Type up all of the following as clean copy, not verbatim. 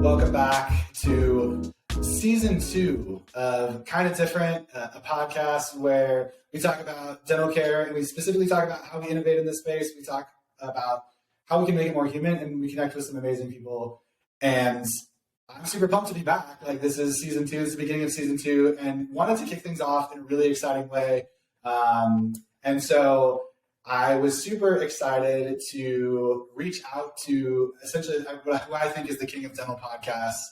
Welcome back to season 2 of Kind of Different, a podcast where we talk about dental care, and we specifically talk about how we innovate in this space. We talk about how we can make it more human, and we connect with some amazing people. And I'm super pumped to be back. Like, this is season 2, it's the beginning of season 2, and wanted to kick things off in a really exciting way. And so I was super excited to reach out to essentially who I think is the king of dental podcasts,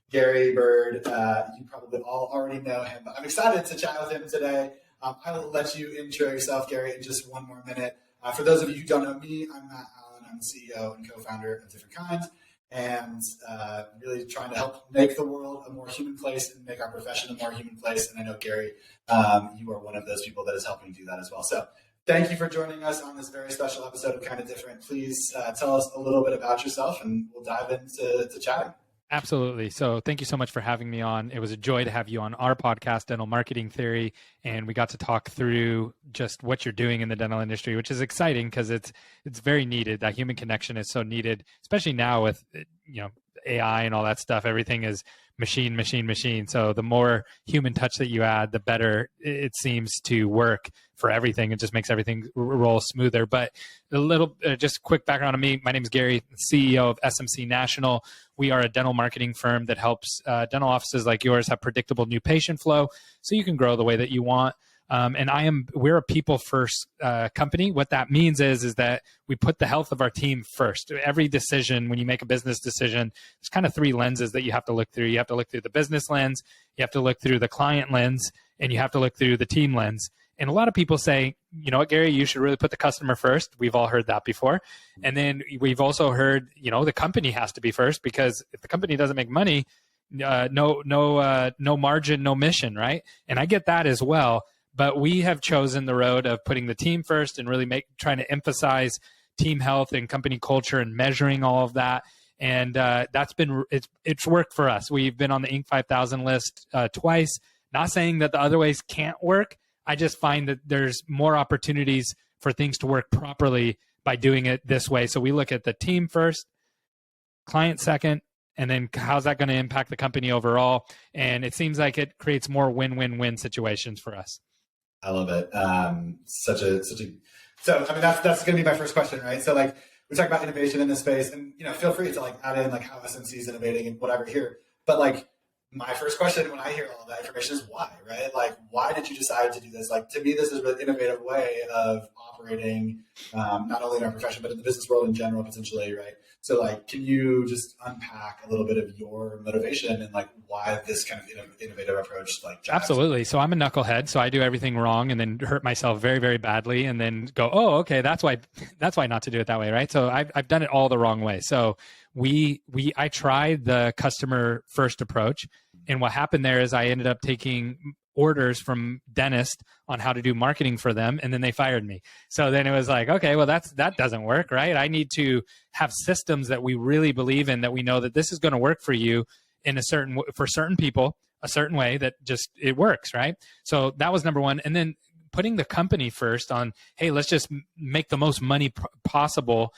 Gary Bird. You probably all already know him, but I'm excited to chat with him today. I'll let you intro yourself, Gary, in just one more minute. For those of you who don't know me, I'm Matt Allen. I'm the CEO and co-founder of DifferentKind, and really trying to help make the world a more human place and make our profession a more human place. And I know, Gary, you are one of those people that is helping do that as well. So thank you for joining us on this very special episode of Kind of Different. Please tell us a little bit about yourself, and we'll dive into chatting. Absolutely. So thank you so much for having me on. It was a joy to have you on our podcast, Dental Marketing Theory, and we got to talk through just what you're doing in the dental industry, which is exciting because it's very needed. That human connection is so needed, especially now with AI and all that stuff. Everything is machine. So the more human touch that you add, the better it seems to work for everything. It just makes everything roll smoother. But a little, just quick background on me. My name is Gary, CEO of SMC National. We are a dental marketing firm that helps dental offices like yours have predictable new patient flow so you can grow the way that you want. And we're a people first company. What that means is that we put the health of our team first. Every decision, when you make a business decision, there's kind of 3 lenses that you have to look through. You have to look through the business lens, you have to look through the client lens, and you have to look through the team lens. And a lot of people say, you know what, Gary, you should really put the customer first. We've all heard that before. And then we've also heard, the company has to be first, because if the company doesn't make money, no margin, no mission, right? And I get that as well. But we have chosen the road of putting the team first and really trying to emphasize team health and company culture and measuring all of that. And it's worked for us. We've been on the Inc. 5000 list twice. Not saying that the other ways can't work. I just find that there's more opportunities for things to work properly by doing it this way. So we look at the team first, client second, and then how's that going to impact the company overall? And it seems like it creates more win-win-win situations for us. I love it. So I mean, that's going to be my first question, right? So like, we talk about innovation in this space, and feel free to like add in like how SMC is innovating and whatever here. But like, my first question when I hear all that information is why, right? Like, why did you decide to do this? Like, to me, this is a really innovative way of operating, not only in our profession, but in the business world in general, potentially, right? So like, can you just unpack a little bit of your motivation and like why this kind of innovative approach like jobs? Absolutely. So I'm a knucklehead, so I do everything wrong and then hurt myself very, very badly, and then go, oh, okay, that's why not to do it that way, right? So I've done it all the wrong way. So I tried the customer first approach, and what happened there is I ended up taking orders from dentists on how to do marketing for them, and then they fired me. So then it was like, okay, well that doesn't work, right? I need to have systems that we really believe in, that we know that this is going to work for you for certain people, a certain way that just it works, right? So that was number one. And then putting the company first on, hey, let's just make the most money possible,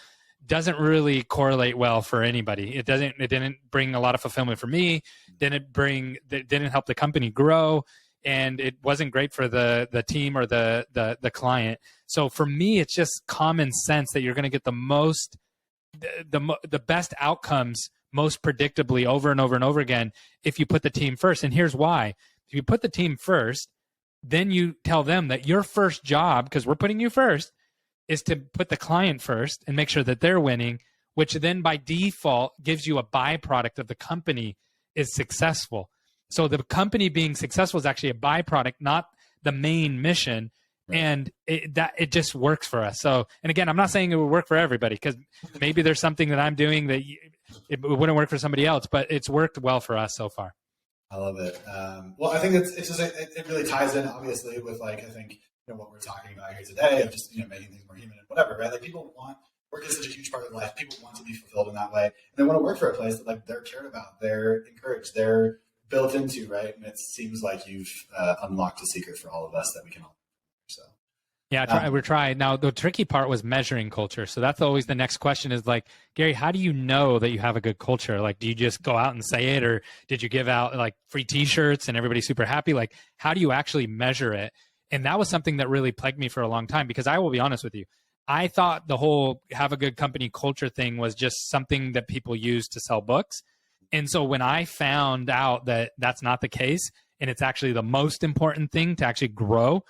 doesn't really correlate well for anybody. It didn't bring a lot of fulfillment for me. Didn't help the company grow, and it wasn't great for the team or the client. So for me, it's just common sense that you're going to get the best outcomes most predictably over and over and over again if you put the team first. And here's why. If you put the team first, then you tell them that your first job, because we're putting you first, is to put the client first and make sure that they're winning, which then by default gives you a byproduct of the company is successful. So the company being successful is actually a byproduct, not the main mission. Right. And it just works for us. So, and again, I'm not saying it would work for everybody, because maybe there's something that I'm doing that it wouldn't work for somebody else, but it's worked well for us so far. I love it. Well, I think it really ties in obviously with like, I think, what we're talking about here today of just, making things more human and whatever, right? Like, work is such a huge part of life. People want to be fulfilled in that way. And they want to work for a place that like they're cared about, they're encouraged, they're built into, right? And it seems like you've unlocked a secret for all of us that we can all. So Yeah, we're trying. Now, the tricky part was measuring culture. So that's always the next question is like, Gary, how do you know that you have a good culture? Like, do you just go out and say it, or did you give out like free t-shirts and everybody's super happy? Like, how do you actually measure it? And that was something that really plagued me for a long time, because I will be honest with you. I thought the whole have a good company culture thing was just something that people use to sell books. And so when I found out that that's not the case, and it's actually the most important thing to actually grow,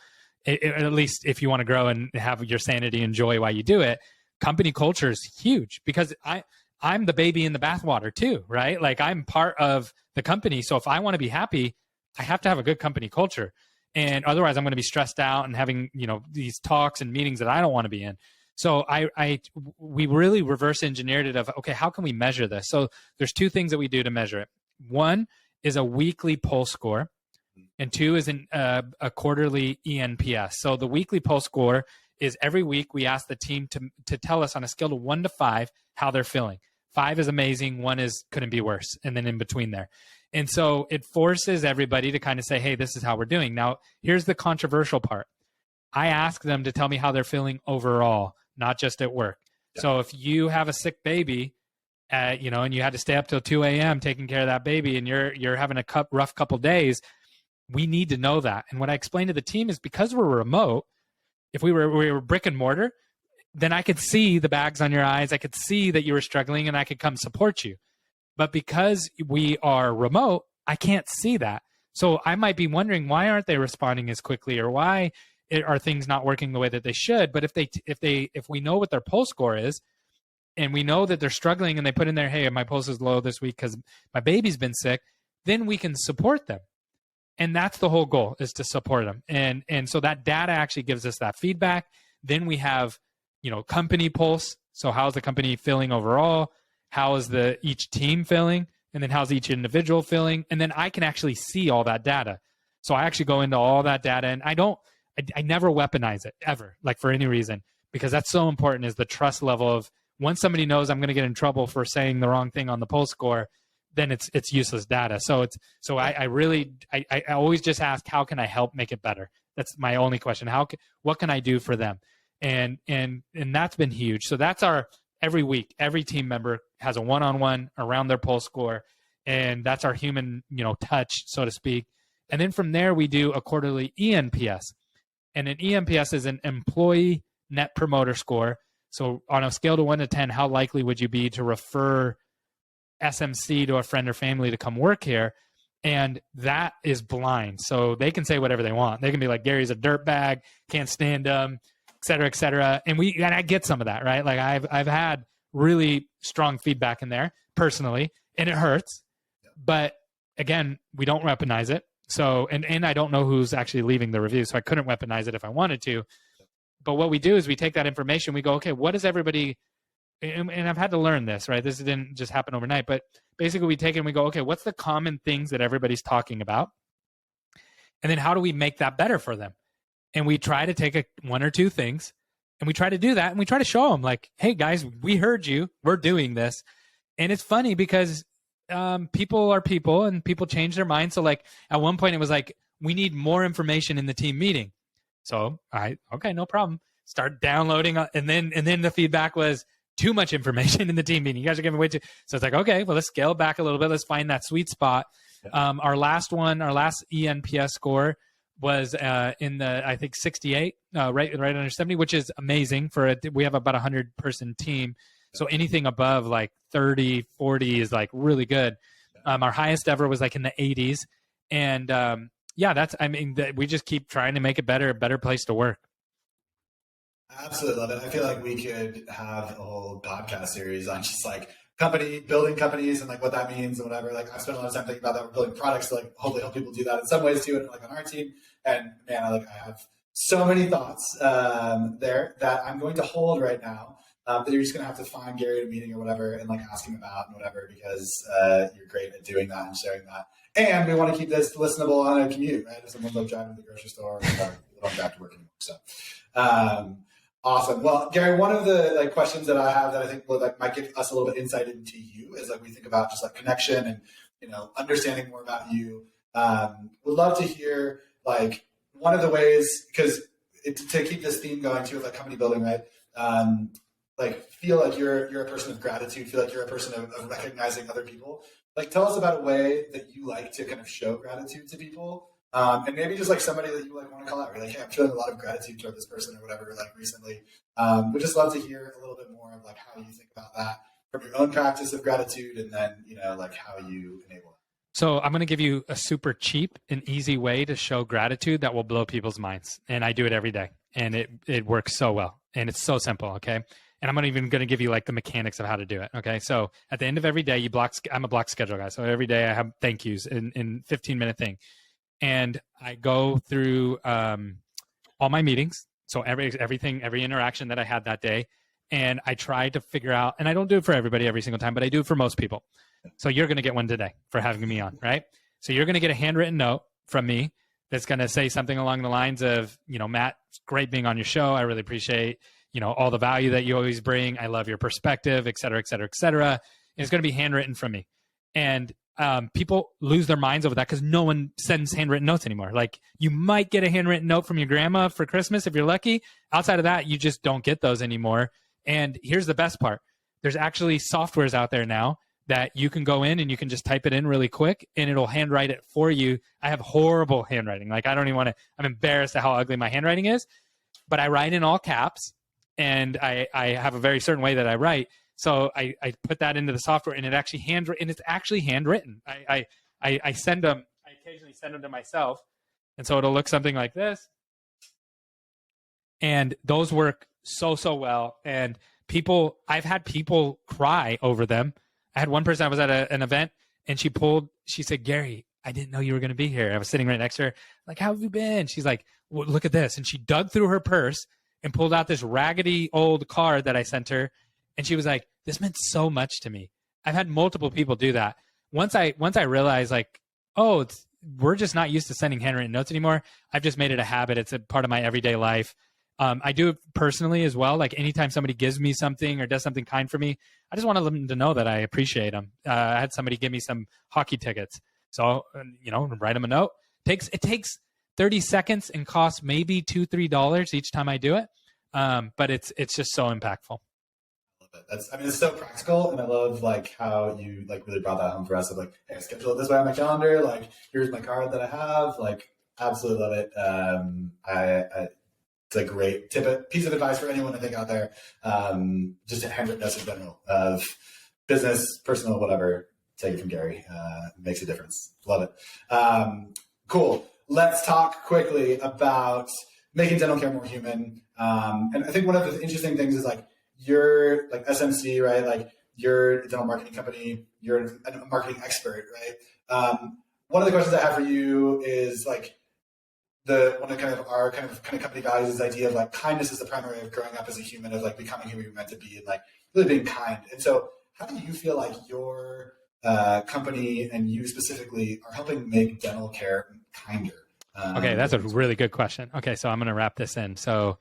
at least if you want to grow and have your sanity and joy while you do it, company culture is huge, because I'm the baby in the bathwater too, right? Like, I'm part of the company. So if I want to be happy, I have to have a good company culture. And otherwise I'm going to be stressed out and having, these talks and meetings that I don't want to be in. So we really reverse engineered it of, okay, how can we measure this? So there's two things that we do to measure it. One is a weekly pulse score, and two is a quarterly ENPS. So the weekly pulse score is every week we ask the team to tell us on a scale of 1 to 5 how they're feeling. 5 is amazing, 1 is couldn't be worse, and then in between there. And so it forces everybody to kind of say, hey, this is how we're doing. Now, here's the controversial part. I ask them to tell me how they're feeling overall, not just at work. Yeah. So if you have a sick baby, and you had to stay up till 2 a.m. taking care of that baby, and you're having a rough couple days, we need to know that. And what I explained to the team is, because we're remote, if we were brick and mortar, then I could see the bags on your eyes. I could see that you were struggling, and I could come support you. But because we are remote, I can't see that. So I might be wondering, why aren't they responding as quickly, or why are things not working the way that they should? But if we know what their pulse score is, and we know that they're struggling, and they put in there, hey, my pulse is low this week because my baby's been sick, then we can support them. And that's the whole goal, is to support them. And so that data actually gives us that feedback. Then we have, company pulse. So how's the company feeling overall? How is each team feeling? And then how's each individual feeling? And then I can actually see all that data. So I actually go into all that data, and I never weaponize it ever, like for any reason, because that's so important, is the trust level of, once somebody knows I'm going to get in trouble for saying the wrong thing on the pulse score, then it's useless data. I always just ask, how can I help make it better? That's my only question. What can I do for them? And that's been huge. So that's every week, every team member has a one-on-one around their pulse score, and that's our human, touch, so to speak. And then from there, we do a quarterly ENPS, and an ENPS is an employee net promoter score. So on a scale to 1 to 10, how likely would you be to refer SMC to a friend or family to come work here? And that is blind. So they can say whatever they want. They can be like, Gary's a dirtbag, can't stand him, et cetera, et cetera. And I get some of that, right? Like I've had really strong feedback in there personally, and it hurts. But again, we don't weaponize it. So, and I don't know who's actually leaving the review, so I couldn't weaponize it if I wanted to. But what we do is we take that information, we go, okay, what is everybody, and I've had to learn this, right? This didn't just happen overnight, but basically we take it and we go, okay, what's the common things that everybody's talking about? And then how do we make that better for them? And we try to take one or two things, and we try to do that, and we try to show them like, hey guys, we heard you, we're doing this. And it's funny because people are people, and people change their minds. So like at one point it was like, we need more information in the team meeting. So okay, no problem. Start downloading, and then the feedback was too much information in the team meeting. You guys are giving way too. So it's like, okay, well, let's scale back a little bit. Let's find that sweet spot. Yeah. Our last ENPS score was in the, I think 68, right under 70, which is amazing we have about 100-person team. So anything above like 30, 40 is like really good. Our highest ever was like in the 80s. And we just keep trying to make it better, a better place to work. Absolutely love it. I feel like we could have a whole podcast series on just like building companies and like what that means and whatever. Like I spent a lot of time thinking about that. We're building products to like hopefully help people do that in some ways too, and like on our team. And man, I have so many thoughts there that I'm going to hold right now. That you're just going to have to find Gary at a meeting or whatever and like ask him about and whatever, because you're great at doing that and sharing that. And we want to keep this listenable on a commute, right? If someone's like driving to the grocery store or don't back to work anymore. So awesome. Well, Gary, one of the like questions that I have that I think might give us a little bit insight into you is like we think about just like connection and understanding more about you. Would love to hear like one of the ways, because to keep this theme going too of like company building, right? Like feel like you're a person of gratitude, feel like you're a person of recognizing other people. Like tell us about a way that you like to kind of show gratitude to people. And maybe just like somebody that you like want to call out. You're like, hey, I'm feeling a lot of gratitude toward this person or whatever, like recently. We'd just love to hear a little bit more of like how you think about that from your own practice of gratitude, and then, like how you enable it. So I'm going to give you a super cheap and easy way to show gratitude that will blow people's minds. And I do it every day, and it works so well, and it's so simple. Okay. And I'm not even going to give you like the mechanics of how to do it. Okay. So at the end of every day, I'm a block schedule guy. So every day I have thank yous in 15-minute thing. And I go through all my meetings. So every interaction that I had that day. And I try to figure out, and I don't do it for everybody every single time, but I do it for most people. So you're going to get one today for having me on, right? So you're going to get a handwritten note from me that's going to say something along the lines of, Matt, it's great being on your show. I really appreciate, all the value that you always bring. I love your perspective, et cetera, et cetera, et cetera. And it's going to be handwritten from me. And people lose their minds over that because no one sends handwritten notes anymore. Like you might get a handwritten note from your grandma for Christmas if you're lucky. Outside of that, you just don't get those anymore. And here's the best part. There's actually softwares out there now that you can go in and you can just type it in really quick and it'll handwrite it for you. I have horrible handwriting. Like I don't even want to, I'm embarrassed at how ugly my handwriting is, but I write in all caps and I have a very certain way that I write. So I put that into the software and it's actually handwritten. I send them, I occasionally send them to myself. And so it'll look something like this. And those work so well. And I've had people cry over them. I had one person, I was at an event and she said, Gary, I didn't know you were going to be here. I was sitting right next to her. Like, how have you been? She's like, well, look at this. And she dug through her purse and pulled out this raggedy old card that I sent her. And she was like, this meant so much to me. I've had multiple people do that. Once I realized like, we're just not used to sending handwritten notes anymore. I've just made it a habit. It's a part of my everyday life. I do it personally as well. Like anytime somebody gives me something or does something kind for me, I just want them to know that I appreciate them. I had somebody give me some hockey tickets. So, write them a note. It takes 30 seconds and costs maybe $2-3 each time I do it. But it's just so impactful. It's so practical, and I love like how you like really brought that home for us of like, hey, I schedule it this way on my calendar. Like, here's my card that I have. Like, absolutely love it. It's a great piece of advice for anyone I think out there. Just a handwritten notes in general of business, personal, whatever. Take it from Gary. It makes a difference. Love it. Cool. Let's talk quickly about making dental care more human. And I think one of the interesting things is like, you're like SMC, right? Like you're a dental marketing company, you're a marketing expert, right? One of the questions I have for you is like one of our company values is the idea of like kindness is the primary way of growing up as a human, of like becoming who we were meant to be and like really being kind. And so how do you feel like your company and you specifically are helping make dental care kinder? Okay, that's a really good question. Okay, so I'm going to wrap this in. So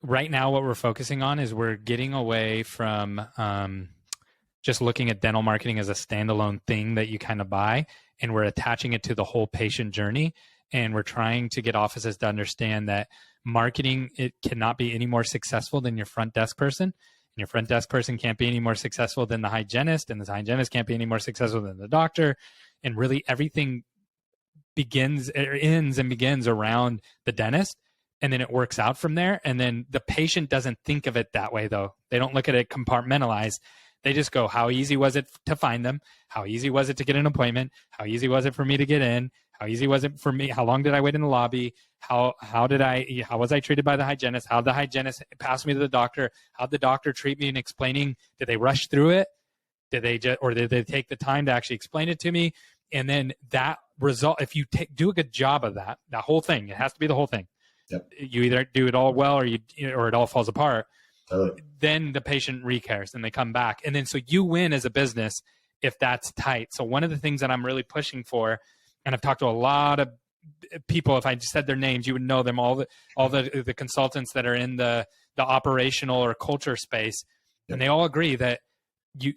right now, what we're focusing on is we're getting away from just looking at dental marketing as a standalone thing that you kind of buy, and we're attaching it to the whole patient journey. And we're trying to get offices to understand that marketing, it cannot be any more successful than your front desk person. And your front desk person can't be any more successful than the hygienist, and the hygienist can't be any more successful than the doctor. And really everything ends and begins around the dentist. And then it works out from there. And then the patient doesn't think of it that way, though. They don't look at it compartmentalized. They just go, how easy was it to find them? How easy was it to get an appointment? How easy was it for me to get in? How easy was it for me? How long did I wait in the lobby? How was I treated by the hygienist? How did the hygienist pass me to the doctor? How did the doctor treat me in explaining? Did they rush through it? Did they take the time to actually explain it to me? And then that result, if you do a good job of that whole thing, it has to be the whole thing. Yep. You either do it all well or it all falls apart. Totally. Then the patient recares and they come back. And then so you win as a business if that's tight. So one of the things that I'm really pushing for, and I've talked to a lot of people, if I just said their names, you would know them, all the consultants that are in the operational or culture space. Yep. And they all agree that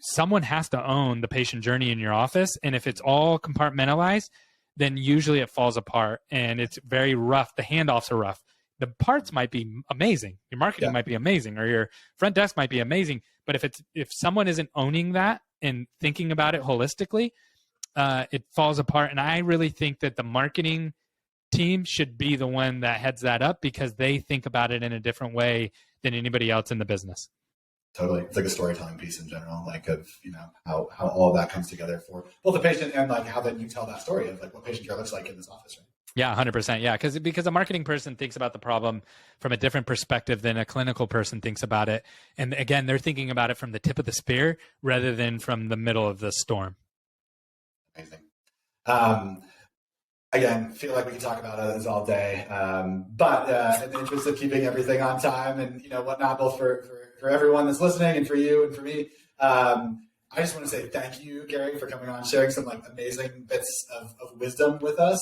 someone has to own the patient journey in your office. And if it's all compartmentalized, then usually it falls apart and it's very rough. The handoffs are rough. the parts might be amazing, your marketing might be amazing, or your front desk might be amazing, but if someone isn't owning that and thinking about it holistically, it falls apart. And I really think that the marketing team should be the one that heads that up, because they think about it in a different way than anybody else in the business. Totally. It's like a storytelling piece in general, like of, how all of that comes together for both the patient and like how then you tell that story of like what patient care looks like in this office, right? Yeah, 100%. Yeah, because a marketing person thinks about the problem from a different perspective than a clinical person thinks about it. And again, they're thinking about it from the tip of the spear rather than from the middle of the storm. Amazing. Again, feel like we can talk about this all day, but in the interest of keeping everything on time and whatnot, both for everyone that's listening and for you and for me, I just want to say thank you, Gary, for coming on, sharing some like amazing bits of wisdom with us.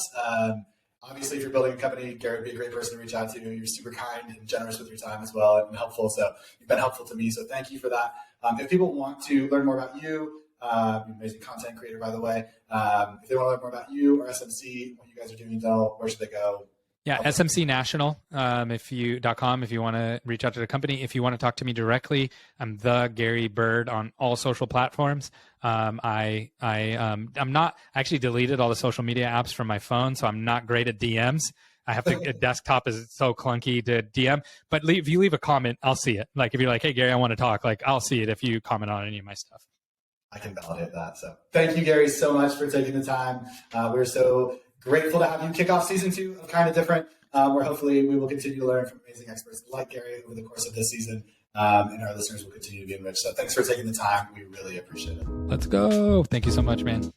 Obviously, if you're building a company, Gary would be a great person to reach out to. You're super kind and generous with your time as well, and helpful. So you've been helpful to me. So thank you for that. If people want to learn more about you, amazing content creator, by the way. If they want to learn more about you or SMC, what you guys are doing in dental, where should they go? Yeah, SMC National, if you want to reach out to the company. If you want to talk to me directly, I'm the Gary Bird on all social platforms. I'm not, I actually deleted all the social media apps from my phone, so I'm not great at DMs. I have to, desktop is so clunky to DM, but if you leave a comment, I'll see it. Like if you're like, hey, Gary, I want to talk, like I'll see it if you comment on any of my stuff. I can validate that. So thank you, Gary, so much for taking the time. We're so grateful to have you kick off season 2 of Kind of Different, where hopefully we will continue to learn from amazing experts like Gary over the course of this season, and our listeners will continue to be enriched. So thanks for taking the time. We really appreciate it. Let's go. Thank you so much, man.